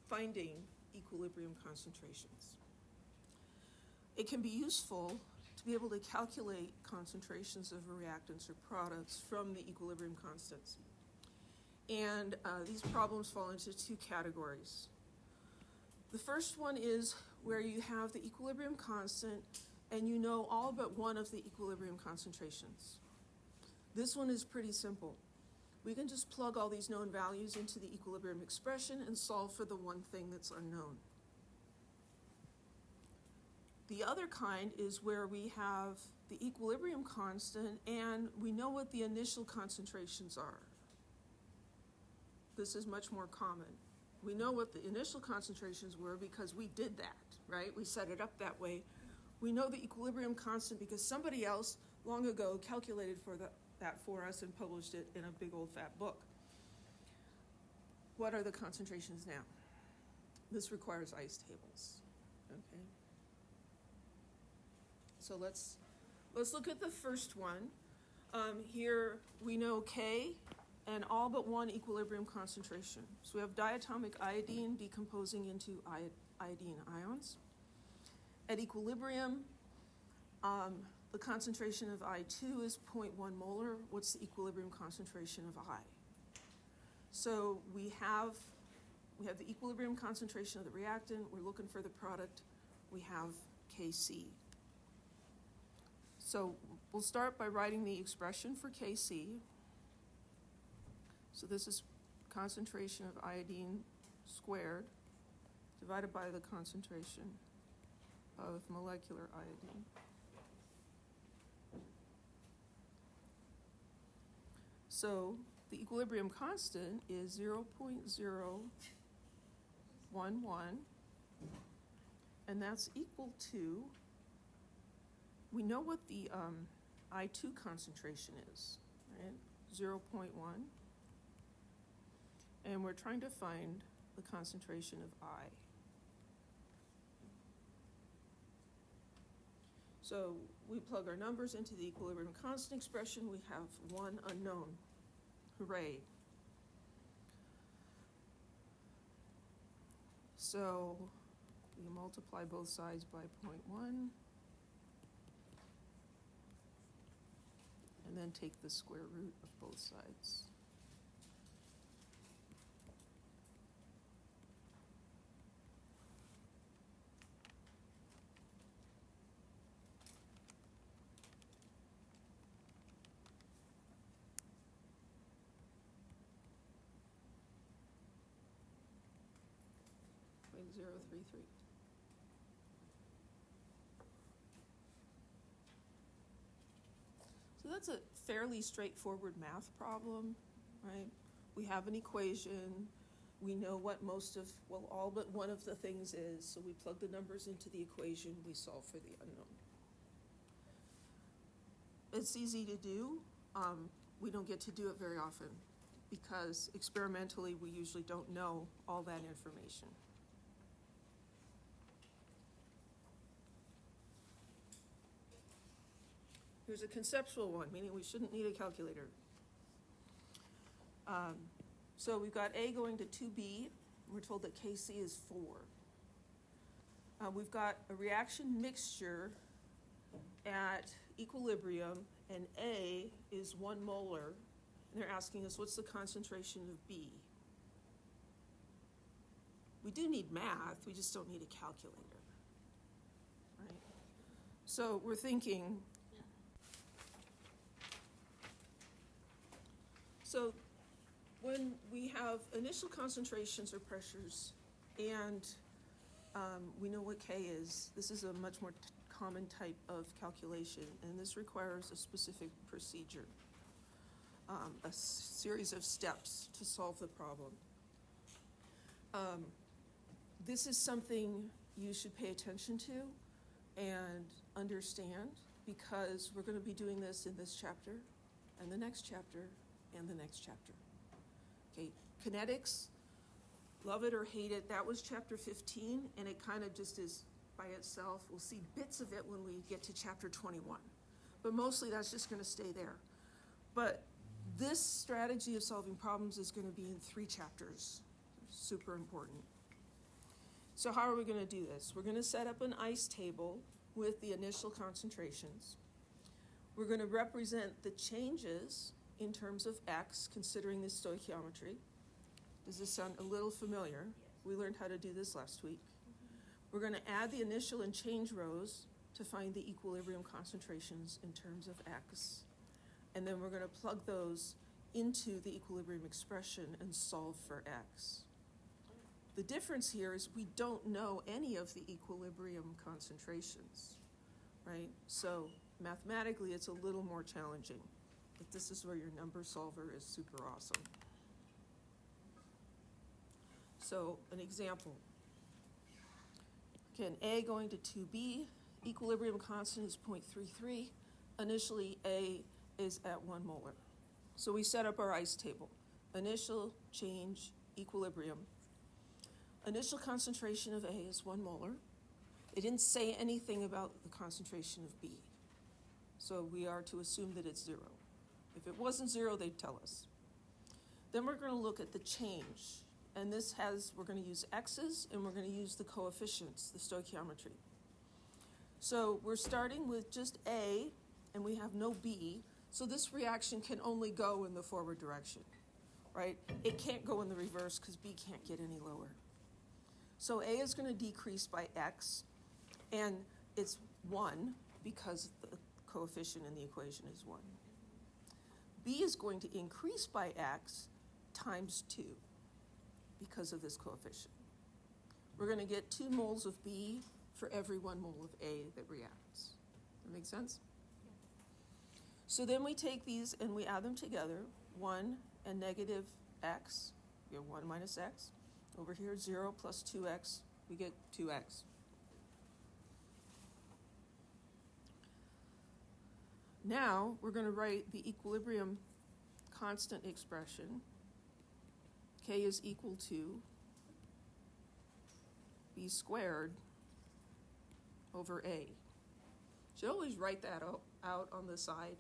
finding equilibrium concentrations. It can be useful to be able to calculate concentrations of reactants or products from the equilibrium constants. And these problems fall into two categories. The first one is where you have the equilibrium constant and you know all but one of the equilibrium concentrations. This one is pretty simple. We can just plug all these known values into the equilibrium expression and solve for the one thing that's unknown. The other kind is where we have the equilibrium constant and we know what the initial concentrations are. This is much more common. We know what the initial concentrations were because we did that, right? We set it up that way. We know the equilibrium constant because somebody else long ago calculated that for us and published it in a big old fat book. What are the concentrations now? This requires ice tables, okay? So let's look at the first one. Here we know K and all but one equilibrium concentration. So we have diatomic iodine decomposing into iodine ions. At equilibrium, the concentration of I2 is 0.1 molar. What's the equilibrium concentration of I? So we have the equilibrium concentration of the reactant. We're looking for the product. We have Kc. So we'll start by writing the expression for Kc. So this is concentration of iodine squared divided by the concentration of molecular iodine. So the equilibrium constant is 0.011, and that's equal to, we know what the I2 concentration is, right? 0.1. And we're trying to find the concentration of I. So we plug our numbers into the equilibrium constant expression. We have one unknown. Hooray. So we multiply both sides by 0.1. And then take the square root of both sides. .033. So that's a fairly straightforward math problem, right? We have an equation. We know what all but one of the things is, so we plug the numbers into the equation, we solve for the unknown. It's easy to do. We don't get to do it very often because experimentally we usually don't know all that information. Here's a conceptual one, meaning we shouldn't need a calculator. So we've got A going to 2B. We're told that Kc is 4. We've got a reaction mixture at equilibrium, and A is 1 molar. And they're asking us, what's the concentration of B? We do need math, we just don't need a calculator, right? So we're thinking, so when we have initial concentrations or pressures and we know what K is, this is a much more common type of calculation, and this requires a specific procedure, a series of steps to solve the problem. This is something you should pay attention to and understand because we're going to be doing this in this chapter and the next chapter and the next chapter. Okay, kinetics, love it or hate it, that was chapter 15, and it kind of just is by itself. We'll see bits of it when we get to chapter 21, but mostly that's just going to stay there. But this strategy of solving problems is going to be in 3 chapters. Super important. So how are we going to do this? We're going to set up an ICE table with the initial concentrations. We're going to represent the changes in terms of X, considering this stoichiometry. Does this sound a little familiar? We learned how to do this last week. We're going to add the initial and change rows to find the equilibrium concentrations in terms of X. And then we're going to plug those into the equilibrium expression and solve for X. The difference here is we don't know any of the equilibrium concentrations, right? So mathematically, it's a little more challenging, but this is where your number solver is super awesome. So an example. Again, A going to 2B, equilibrium constant is 0.33. Initially, A is at 1 molar. So we set up our ICE table. Initial, change, equilibrium. Initial concentration of A is 1 molar. They didn't say anything about the concentration of B. So we are to assume that it's 0. If it wasn't 0, they'd tell us. Then we're going to look at the change. And this has, we're going to use X's and we're going to use the coefficients, the stoichiometry. So we're starting with just A and we have no B. So this reaction can only go in the forward direction, right? It can't go in the reverse because B can't get any lower. So A is going to decrease by X, and it's 1 because the coefficient in the equation is 1. B is going to increase by X times 2 because of this coefficient. We're going to get 2 moles of B for every 1 mole of A that reacts. That make sense? So then we take these and we add them together, 1 and negative X, we have 1 minus X. Over here, 0 plus 2X, we get 2X. Now, we're going to write the equilibrium constant expression. K is equal to B squared over A. Should always write that out on the side.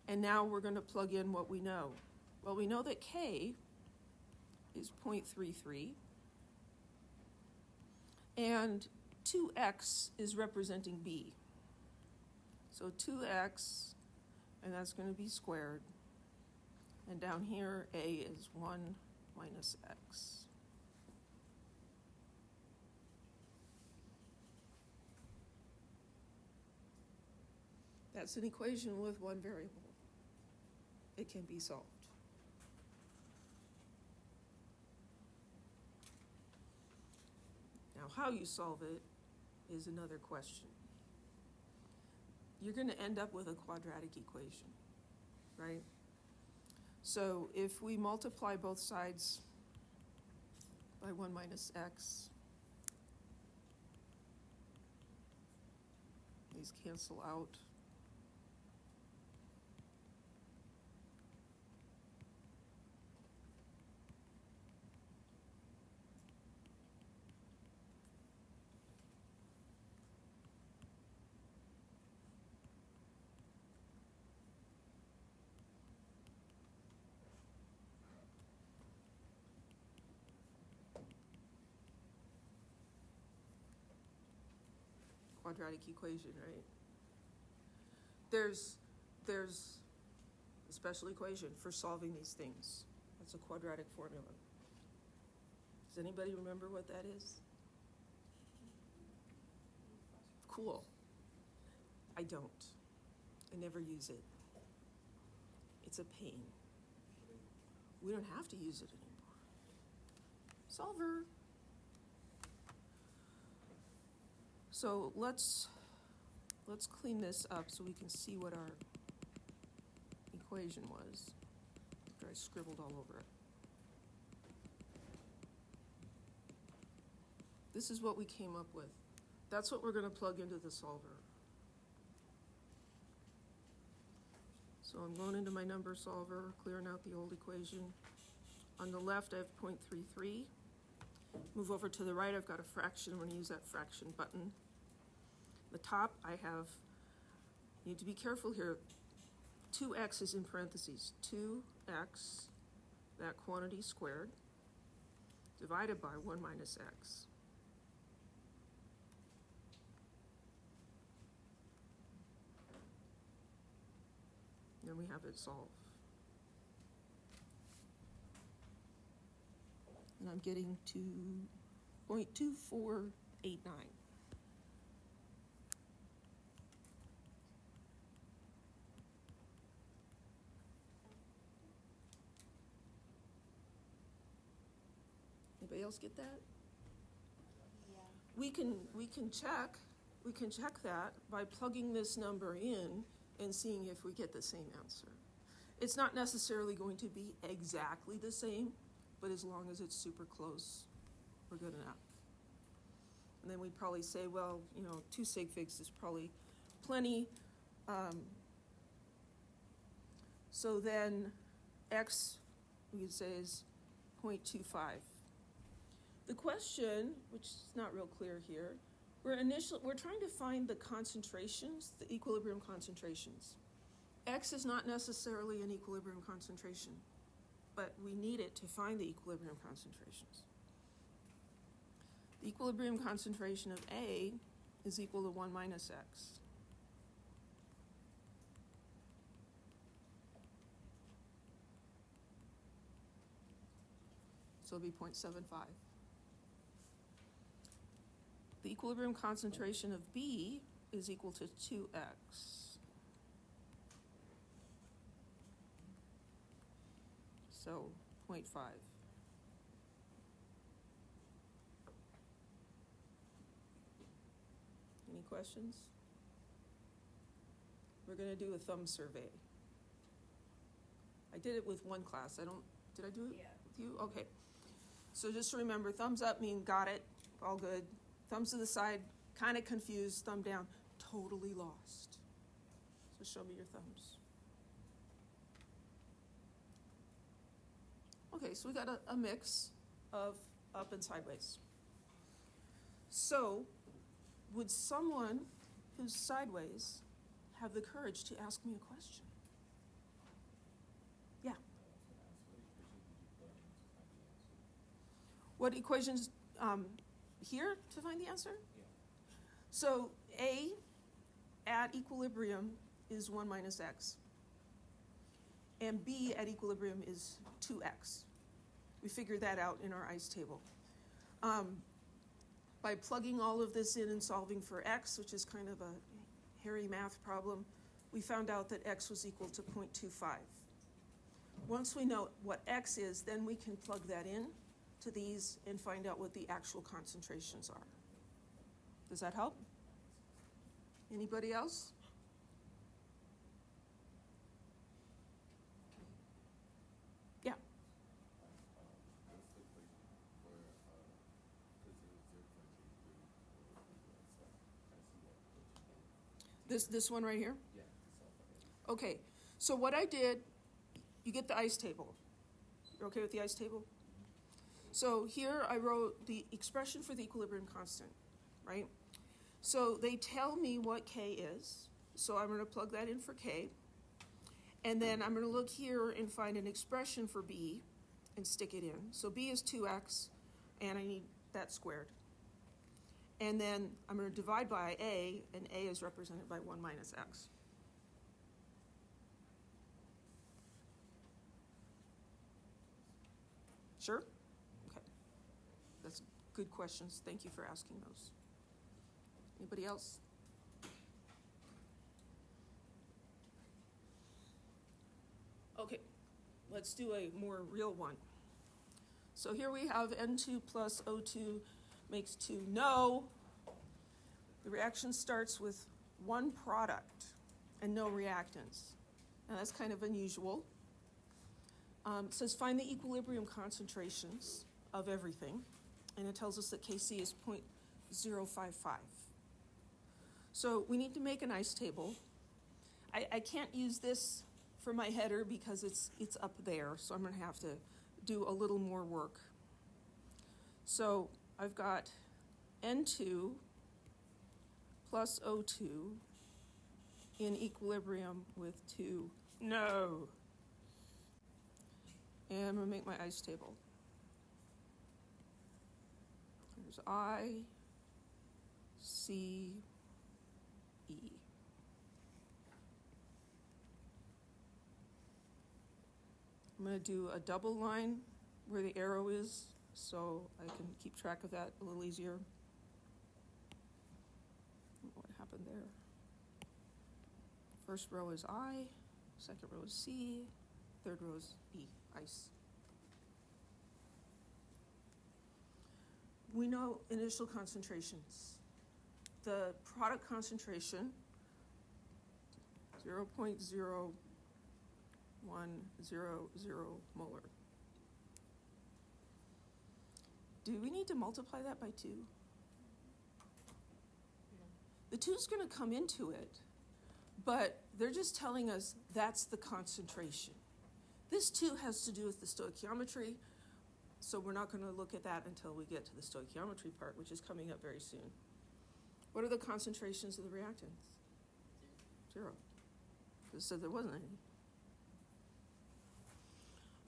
And now we're going to plug in what we know. Well, we know that K is 0.33, and 2X is representing B. So 2X, and that's going to be squared. And down here, A is 1 minus X. That's an equation with one variable. It can be solved. Now, how you solve it is another question. You're going to end up with a quadratic equation, right? So if we multiply both sides by 1 minus X, these cancel out. Quadratic equation, right? There's a special equation for solving these things. That's a quadratic formula. Does anybody remember what that is? Cool. I don't. I never use it. It's a pain. We don't have to use it anymore. Solver. So let's clean this up so we can see what our equation was after I scribbled all over it. This is what we came up with. That's what we're going to plug into the solver. So I'm going into my number solver, clearing out the old equation. On the left, I have 0.33. Move over to the right, I've got a fraction. I'm going to use that fraction button. The top, I have, you need to be careful here, 2x is in parentheses, 2x, that quantity squared, divided by 1 minus x. Then we have it solve. And I'm getting to 0.2489. Anybody else get that? Yeah. We can check that by plugging this number in and seeing if we get the same answer. It's not necessarily going to be exactly the same, but as long as it's super close, we're good enough. And then we'd probably say, well, 2 sig figs is probably plenty. So then x, we could say, is 0.25. The question, which is not real clear here, we're trying to find the concentrations, the equilibrium concentrations. X is not necessarily an equilibrium concentration, but we need it to find the equilibrium concentrations. The equilibrium concentration of A is equal to 1 minus x. So it'll be 0.75. The equilibrium concentration of B is equal to 2x. So 0.5. Any questions? We're going to do a thumb survey. I did it with one class. Did I do it with you? Okay. So just remember, thumbs up mean got it, all good. Thumbs to the side, kind of confused. Thumb down, totally lost. So show me your thumbs. Okay, so we got a mix of up and sideways. So would someone who's sideways have the courage to ask me a question? Yeah. What equations here to find the answer? Yeah. So A at equilibrium is 1 minus x. And B at equilibrium is 2x. We figured that out in our ICE table. By plugging all of this in and solving for x, which is kind of a hairy math problem, we found out that x was equal to 0.25. Once we know what x is, then we can plug that in to these and find out what the actual concentrations are. Does that help? Anybody else? Yeah. This one right here? Yeah. Okay, so what I did, you get the ICE table. You're okay with the ICE table? So here I wrote the expression for the equilibrium constant, right? So they tell me what K is, so I'm going to plug that in for K. And then I'm going to look here and find an expression for B and stick it in. So B is 2x, and I need that squared. And then I'm going to divide by A, and A is represented by 1 minus x. Sure? Okay. That's good questions. Thank you for asking those. Anybody else? Okay, let's do a more real one. So here we have N2 plus O2 makes 2. No, the reaction starts with one product and no reactants. Now that's kind of unusual. It says find the equilibrium concentrations of everything, and it tells us that Kc is 0.055. So we need to make an ICE table. I can't use this for my header because it's up there, so I'm going to have to do a little more work. So I've got N2 plus O2 in equilibrium with 2. No. And I'm going to make my ICE table. there's I, C, E. I'm going to do a double line where the arrow is so I can keep track of that a little easier. What happened there? First row is I, second row is C, third row is E, ice. We know initial concentrations. The product concentration, 0.0100 molar. Do we need to multiply that by 2? The 2's going to come into it, but they're just telling us that's the concentration. This 2 has to do with the stoichiometry, so we're not going to look at that until we get to the stoichiometry part, which is coming up very soon. What are the concentrations of the reactants? 0. So there wasn't any.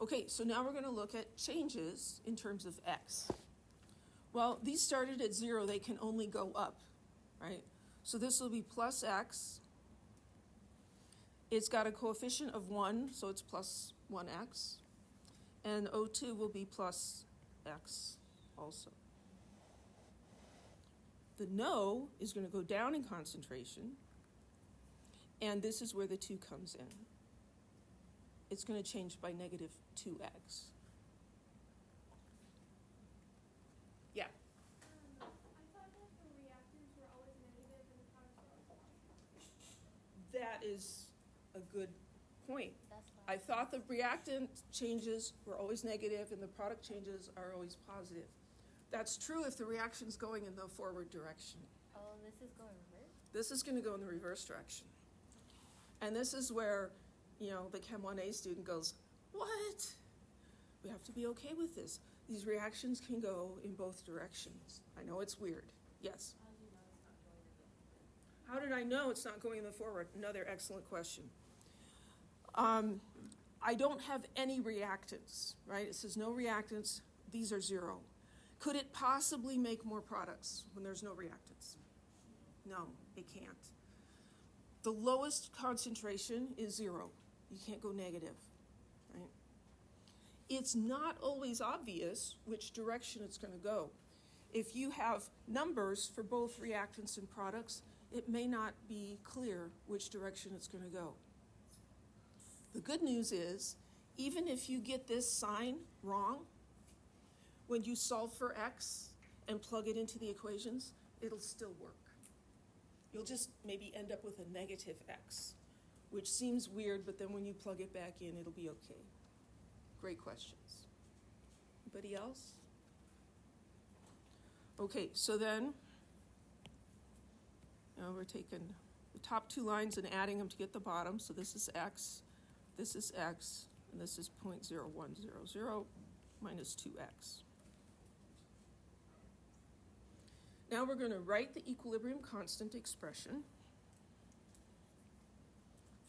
Okay, so now we're going to look at changes in terms of X. Well, these started at 0, they can only go up, right? So this will be plus X. It's got a coefficient of 1, so it's plus 1X. And O2 will be plus X also. The no is going to go down in concentration, and this is where the 2 comes in. It's going to change by negative 2X. Yeah. I thought that the reactants were always negative and the products were always positive. That is a good point. That's why. I thought the reactant changes were always negative and the product changes are always positive. That's true if the reaction's going in the forward direction. Oh, this is going reverse? This is going to go in the reverse direction. And this is where, the Chem 1A student goes, what? We have to be okay with this. These reactions can go in both directions. I know it's weird. Yes? How did I know it's not going in the forward? Another excellent question. I don't have any reactants, right? It says no reactants. These are 0. Could it possibly make more products when there's no reactants? No, it can't. The lowest concentration is 0. You can't go negative, right? It's not always obvious which direction it's going to go. If you have numbers for both reactants and products, it may not be clear which direction it's going to go. The good news is, even if you get this sign wrong, when you solve for X and plug it into the equations, it'll still work. You'll just maybe end up with a negative X, which seems weird, but then when you plug it back in, it'll be okay. Great questions. Anybody else? Okay, so then, we're taking the top 2 lines and adding them to get the bottom. So this is X, and this is 0.0100 minus 2X. Now we're going to write the equilibrium constant expression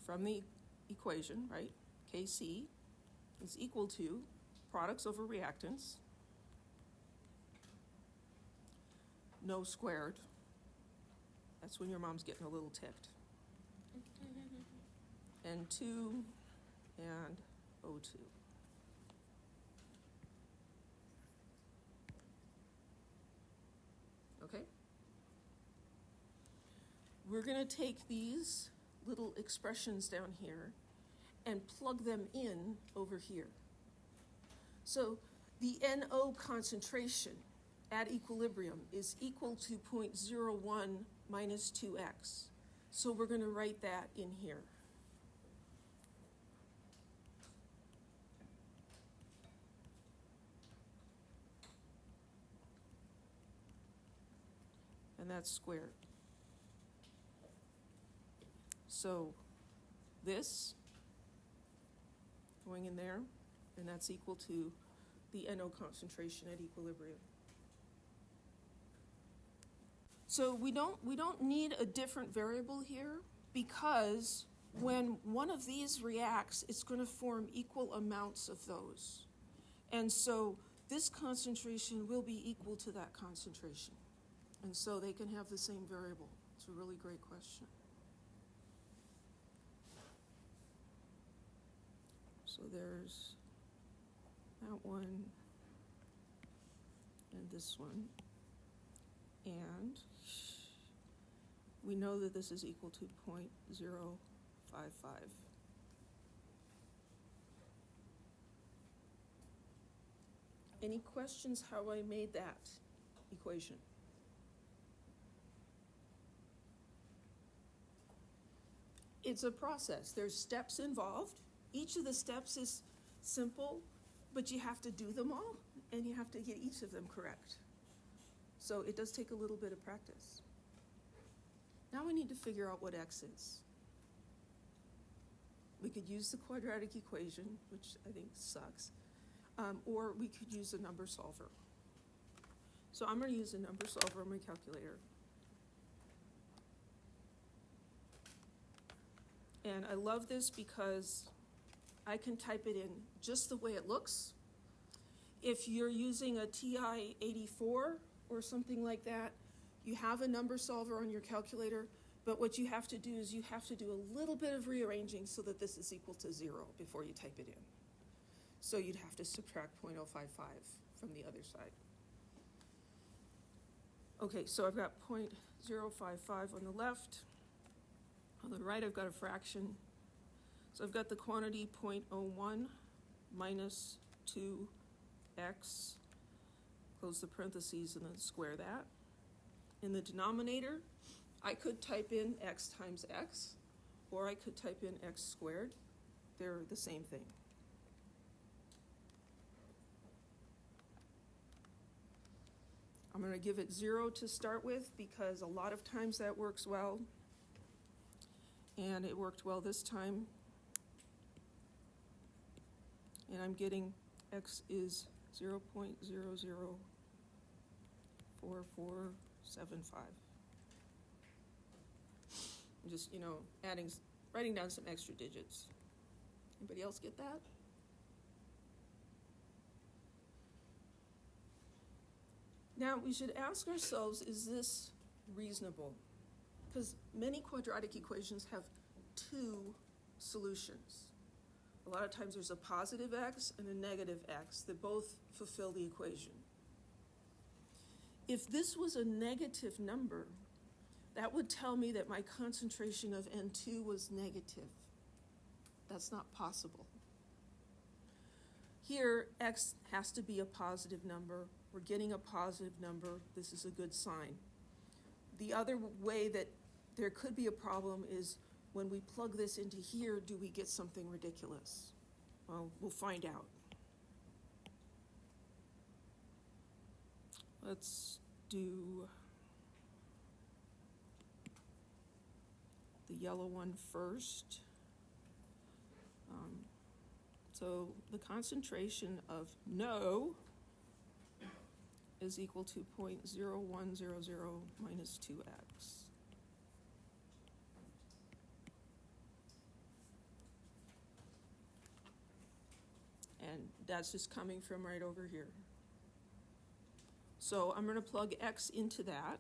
from the equation, right? Kc is equal to products over reactants, no squared. That's when your mom's getting a little ticked. N2 and O2. Okay? We're going to take these little expressions down here and plug them in over here. So the NO concentration at equilibrium is equal to 0.01 minus 2X. So we're going to write that in here. And that's squared. So this going in there, and that's equal to the NO concentration at equilibrium. So we don't need a different variable here, because when one of these reacts, it's going to form equal amounts of those. And so this concentration will be equal to that concentration. And so they can have the same variable. It's a really great question. So there's that one and this one. And we know that this is equal to 0.055. Any questions how I made that equation? It's a process. There's steps involved. Each of the steps is simple, but you have to do them all, and you have to get each of them correct. So it does take a little bit of practice. Now we need to figure out what x is. We could use the quadratic equation, which I think sucks, or we could use a number solver. So I'm going to use a number solver on my calculator. And I love this because I can type it in just the way it looks. If you're using a TI-84 or something like that, you have a number solver on your calculator, but what you have to do is you have to do a little bit of rearranging so that this is equal to 0 before you type it in. So you'd have to subtract 0.055 from the other side. Okay, so I've got 0.055 on the left. On the right, I've got a fraction. So I've got the quantity 0.01 minus 2x, close the parentheses and then square that. In the denominator, I could type in x times x, or I could type in x squared. They're the same thing. I'm going to give it 0 to start with because a lot of times that works well. And it worked well this time. And I'm getting x is 0.004475. I'm just, writing down some extra digits. Anybody else get that? Now, we should ask ourselves, is this reasonable? Because many quadratic equations have two solutions. A lot of times there's a positive x and a negative x that both fulfill the equation. If this was a negative number, that would tell me that my concentration of N2 was negative. That's not possible. Here, x has to be a positive number. We're getting a positive number. This is a good sign. The other way that there could be a problem is when we plug this into here, do we get something ridiculous? Well, we'll find out. Let's do the yellow one first. So the concentration of no is equal to 0.0100 minus 2x. And that's just coming from right over here. So I'm going to plug x into that.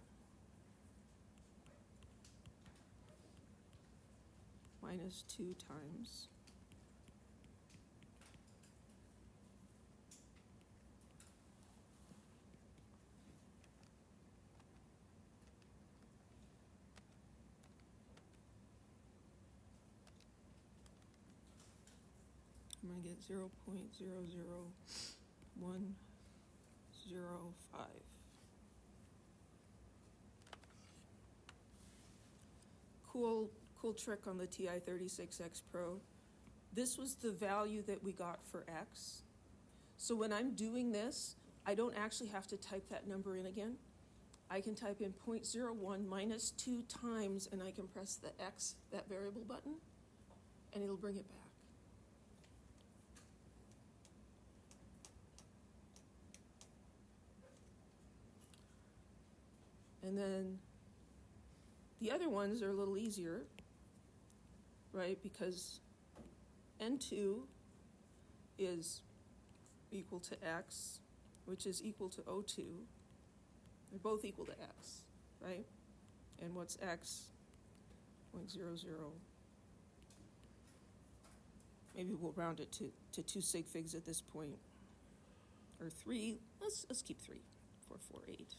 Minus 2 times. I'm going to get 0.00105. Cool trick on the TI-36X Pro. This was the value that we got for x. So when I'm doing this, I don't actually have to type that number in again. I can type in 0.01 minus 2 times, and I can press the x, that variable button, and it'll bring it back. And then the other ones are a little easier, right? Because N2 is equal to x, which is equal to O2. They're both equal to x, right? And what's x? 0.00. Maybe we'll round it to 2 sig figs at this point, or 3. Let's keep 3. 448.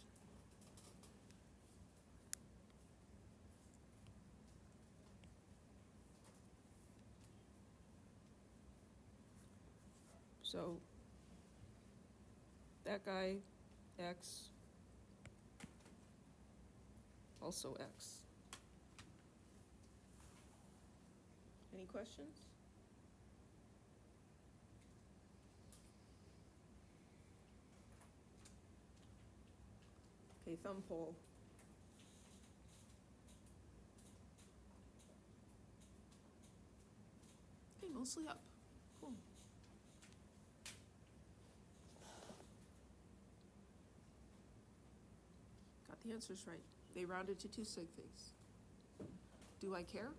So that guy, x, also x. Any questions? Okay, thumb poll. Okay, mostly up. Cool. Got the answers right. They rounded to 2 sig figs. Do I care?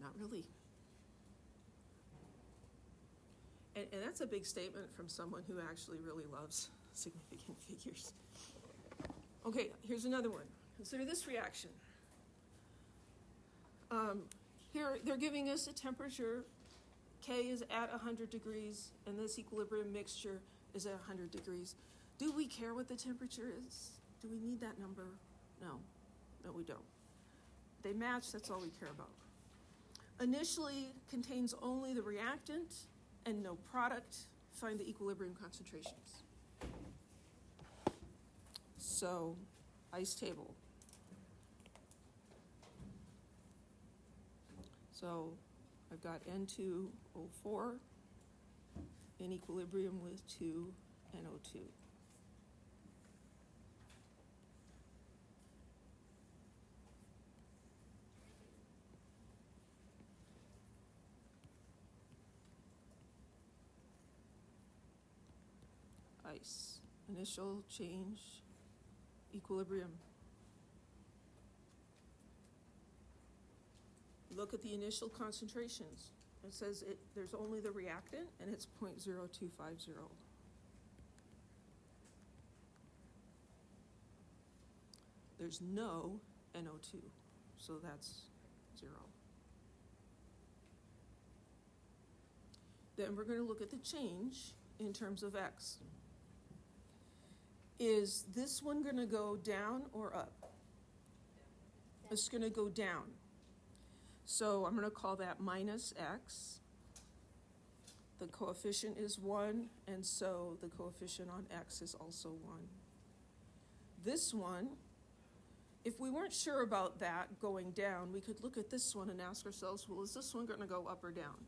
Not really. And that's a big statement from someone who actually really loves significant figures. Okay, here's another one. Consider this reaction. Here, they're giving us a temperature. K is at 100 degrees, and this equilibrium mixture is at 100 degrees. Do we care what the temperature is? Do we need that number? No, we don't. They match, that's all we care about. Initially contains only the reactant and no product. Find the equilibrium concentrations. So, ice table. So, I've got N2O4 in equilibrium with 2NO2. Ice. Initial change, equilibrium. Look at the initial concentrations. It says there's only the reactant, and it's 0.0250. There's no NO2, so that's 0. Then we're going to look at the change in terms of x. Is this one going to go down or up? It's going to go down. So I'm going to call that minus x. The coefficient is 1, and so the coefficient on x is also 1. This one, if we weren't sure about that going down, we could look at this one and ask ourselves, well, is this one going to go up or down?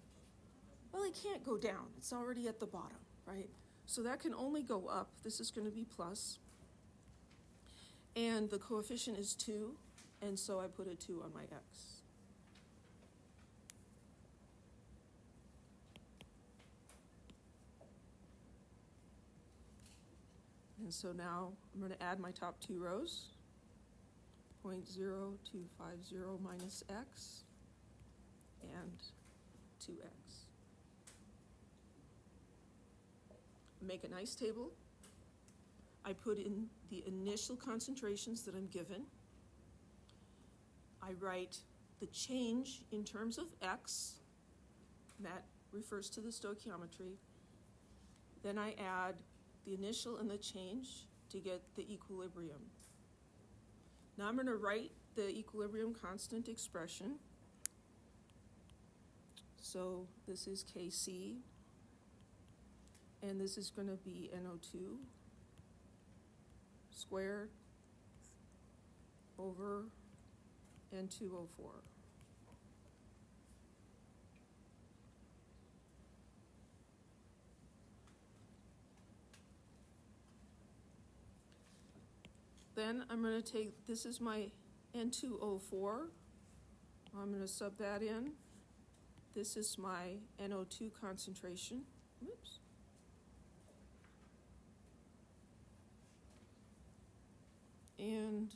Well, it can't go down. It's already at the bottom, right? So that can only go up. This is going to be plus. And the coefficient is 2, and so I put a 2 on my x. And so now I'm going to add my top 2 rows. 0.0250 minus x and 2x. Make a nice table. I put in the initial concentrations that I'm given. I write the change in terms of x. That refers to the stoichiometry. Then I add the initial and the change to get the equilibrium. Now I'm going to write the equilibrium constant expression. So this is Kc. And this is going to be NO2 squared over N2O4. Then I'm going to take, this is my N2O4. I'm going to sub that in. This is my NO2 concentration. Whoops. And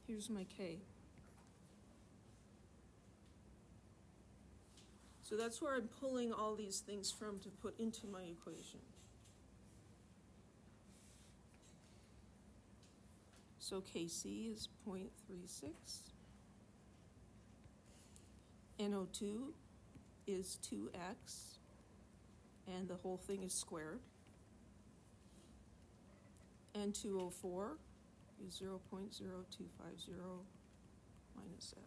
here's my K. So that's where I'm pulling all these things from to put into my equation. So Kc is 0.36. NO2 is 2x, and the whole thing is squared. N2O4 is 0.0250 minus x.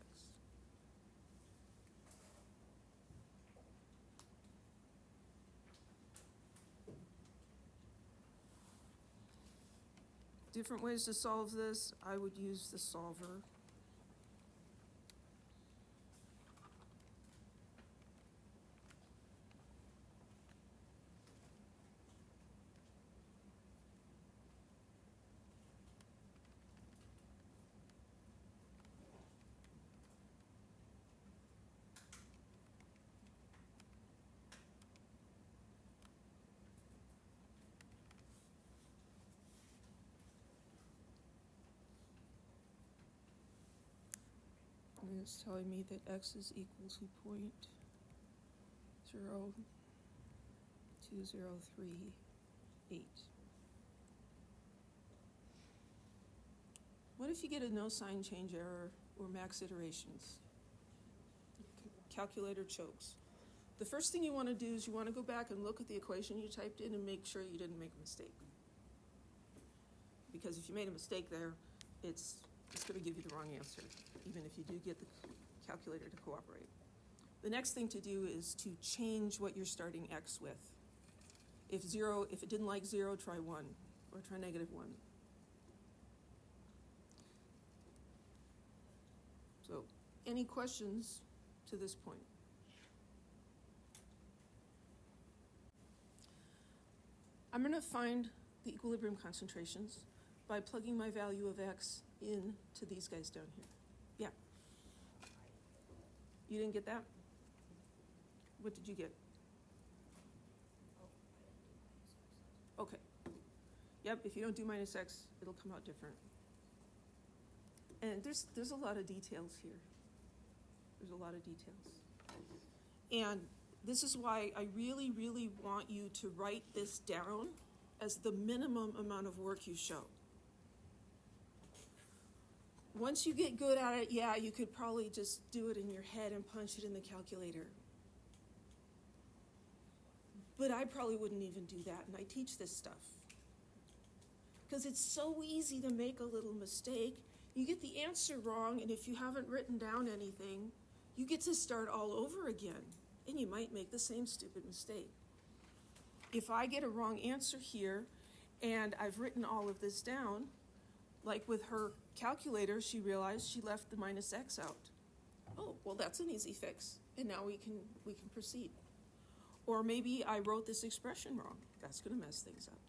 Different ways to solve this, I would use the solver. And it's telling me that x is equal to 0.02038. What if you get a no sign change error or max iterations? Calculator chokes. The first thing you want to do is you want to go back and look at the equation you typed in and make sure you didn't make a mistake. Because if you made a mistake there, it's going to give you the wrong answer, even if you do get the calculator to cooperate. The next thing to do is to change what you're starting x with. If it didn't like 0, try 1, or try -1. So, any questions to this point? I'm going to find the equilibrium concentrations by plugging my value of x into these guys down here. Yeah. You didn't get that? What did you get? Okay. Yep, if you don't do minus x, it'll come out different. And there's a lot of details here. There's a lot of details. And this is why I really, really want you to write this down as the minimum amount of work you show. Once you get good at it, yeah, you could probably just do it in your head and punch it in the calculator. But I probably wouldn't even do that, and I teach this stuff. Because it's so easy to make a little mistake. You get the answer wrong, and if you haven't written down anything, you get to start all over again, and you might make the same stupid mistake. If I get a wrong answer here, and I've written all of this down, like with her calculator, she realized she left the minus x out. Oh, well, that's an easy fix, and now we can proceed. Or maybe I wrote this expression wrong. That's going to mess things up.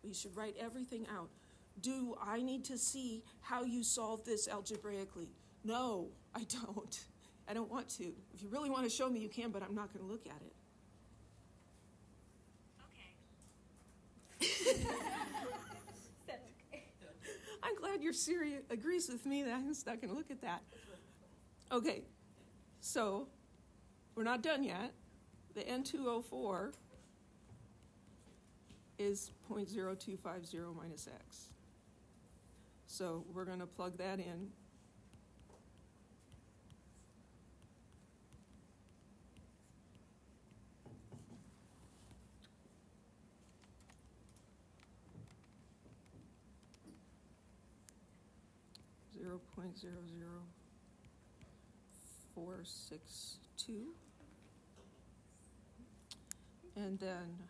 You should write everything out. Do I need to see how you solve this algebraically? No, I don't. I don't want to. If you really want to show me, you can, but I'm not going to look at it. Okay. I'm glad your Siri agrees with me that I'm not going to look at that. Okay, so we're not done yet. The N2O4 is 0.0250 minus x. So we're going to plug that in. .00462, and then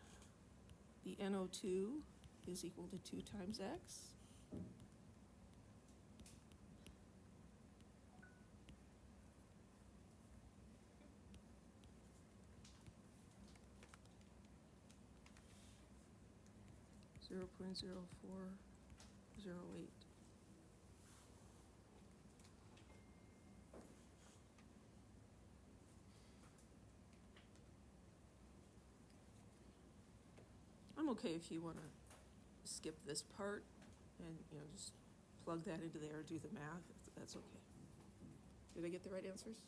the NO2 is equal to 2 times x. .0408. I'm okay if you want to skip this part and just plug that into there, do the math. That's okay. Did I get the right answers?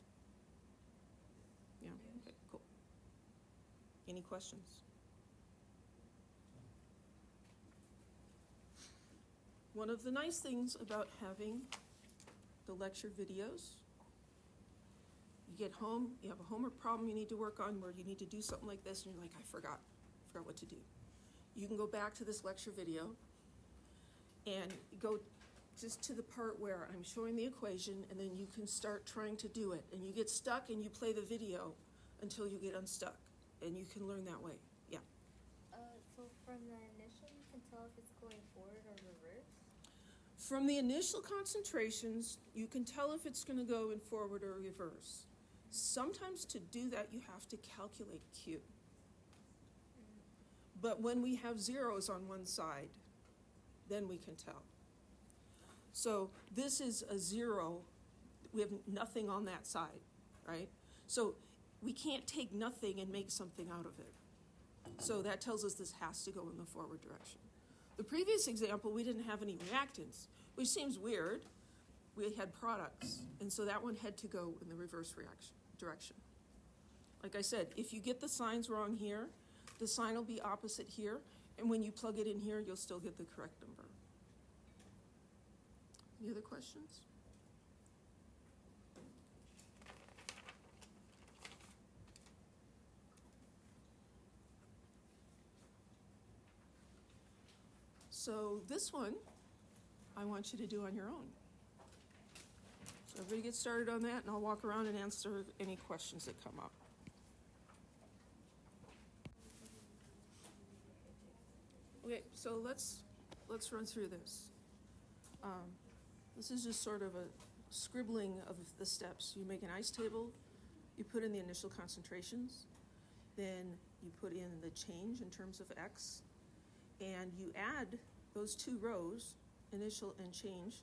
Yeah. Okay. Cool. Any questions? One of the nice things about having the lecture videos, you get home, you have a homework problem you need to work on where you need to do something like this, and you're like, I forgot what to do. You can go back to this lecture video and go just to the part where I'm showing the equation, and then you can start trying to do it. And you get stuck and you play the video until you get unstuck, and you can learn that way. Yeah. So from the initial, you can tell if it's going forward or reverse? From the initial concentrations, you can tell if it's going to go in forward or reverse. Sometimes to do that, you have to calculate Q. But when we have zeros on one side, then we can tell. So this is a 0. We have nothing on that side, right? So we can't take nothing and make something out of it. So that tells us this has to go in the forward direction. The previous example, we didn't have any reactants, which seems weird. We had products, and so that one had to go in the reverse direction. Like I said, if you get the signs wrong here, the sign will be opposite here, and when you plug it in here, you'll still get the correct number. Any other questions? So this one, I want you to do on your own. So everybody get started on that, and I'll walk around and answer any questions that come up. Okay, so let's run through this. This is just sort of a scribbling of the steps. You make an ice table, you put in the initial concentrations, then you put in the change in terms of X, and you add those two rows, initial and change,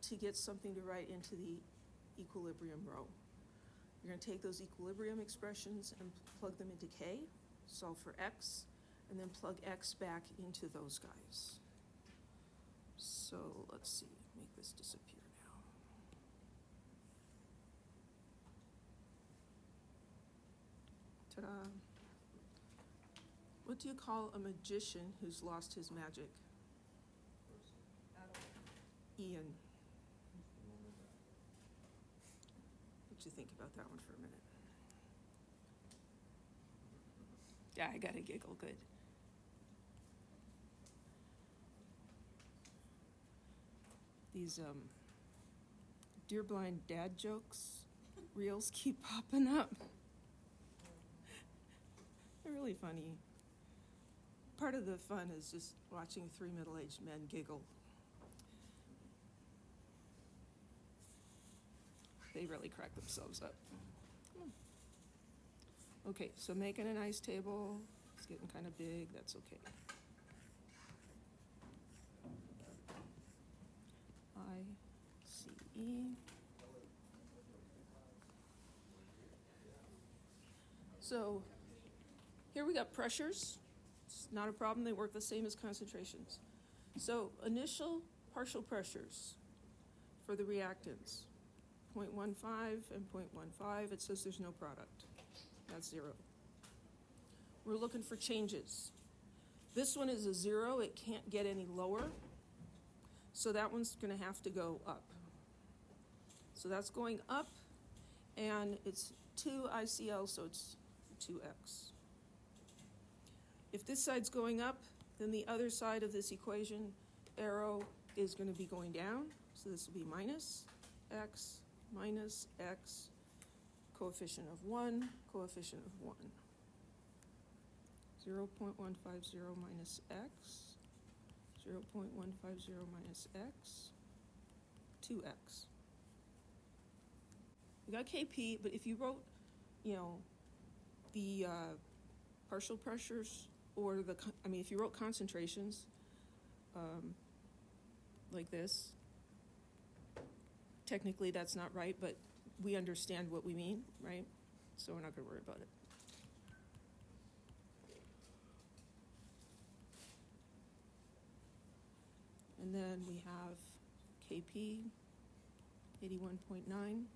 to get something to write into the equilibrium row. You're going to take those equilibrium expressions and plug them into K, solve for X, and then plug X back into those guys. So let's see, make this disappear now. Ta-da. What do you call a magician who's lost his magic? Ian. What you think about that one for a minute? Yeah, I got a giggle, good. These Dear Blind dad jokes reels keep popping up. They're really funny. Part of the fun is just watching 3 middle-aged men giggle. They really crack themselves up. Okay, so making an ice table. It's getting kind of big, that's okay. ICE. So here we got pressures. It's not a problem, they work the same as concentrations. So initial partial pressures for the reactants, 0.15 and 0.15, it says there's no product. That's 0. We're looking for changes. This one is a 0, it can't get any lower. So that one's gonna have to go up. So that's going up, and it's 2 ICL, so it's 2x. If this side's going up, then the other side of this equation arrow is gonna be going down. So this will be minus x, coefficient of 1, coefficient of 1. 0.150 minus x, 0.150 minus x, 2x. We got Kp, but if you wrote, the partial pressures, or if you wrote concentrations, like this, technically that's not right, but we understand what we mean, right? So we're not gonna worry about it. And then we have Kp, 81.9.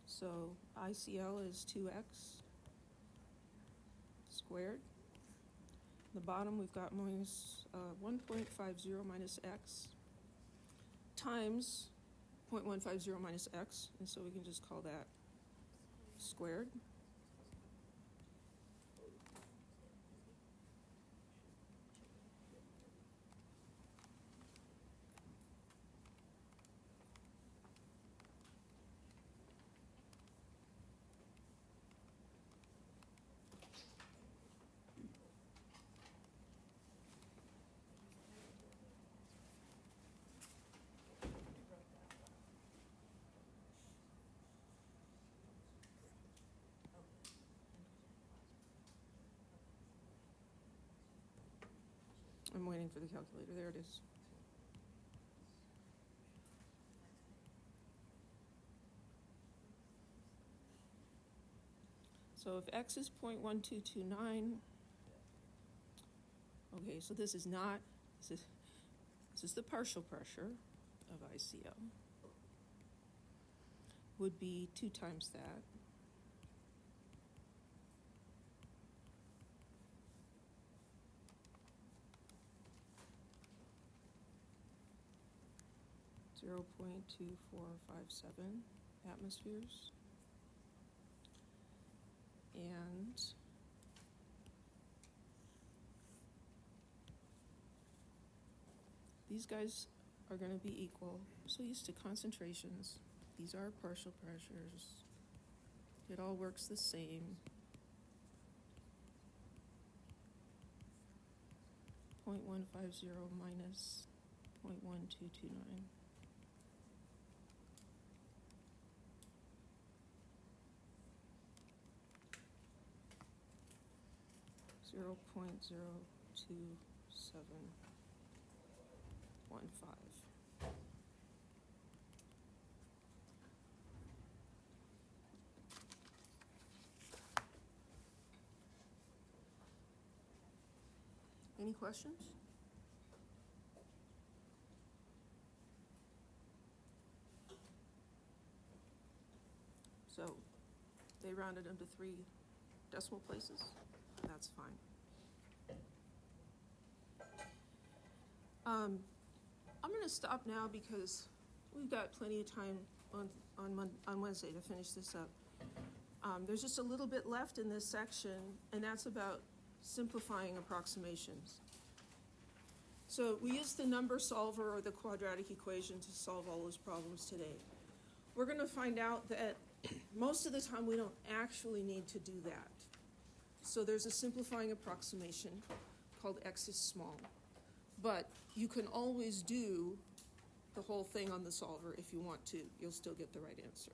So ICL is 2x. squared. The bottom, we've got minus 1.50 minus x times 0.150 minus x, and so we can just call that squared. I'm waiting for the calculator. There it is. So if x is 0.1229, okay, so this is the partial pressure of ICO. Would be 2 times that. .2457 atmospheres. And these guys are going to be equal. I'm so used to concentrations. These are partial pressures. It all works the same. 0.150 minus 0.1229. 0.02715. Any questions? So they rounded them to 3 decimal places. That's fine. I'm going to stop now because we've got plenty of time on Wednesday to finish this up. There's just a little bit left in this section, and that's about simplifying approximations. So we used the number solver or the quadratic equation to solve all those problems today. We're going to find out that most of the time we don't actually need to do that. So there's a simplifying approximation called x is small. But you can always do the whole thing on the solver if you want to. You'll still get the right answer.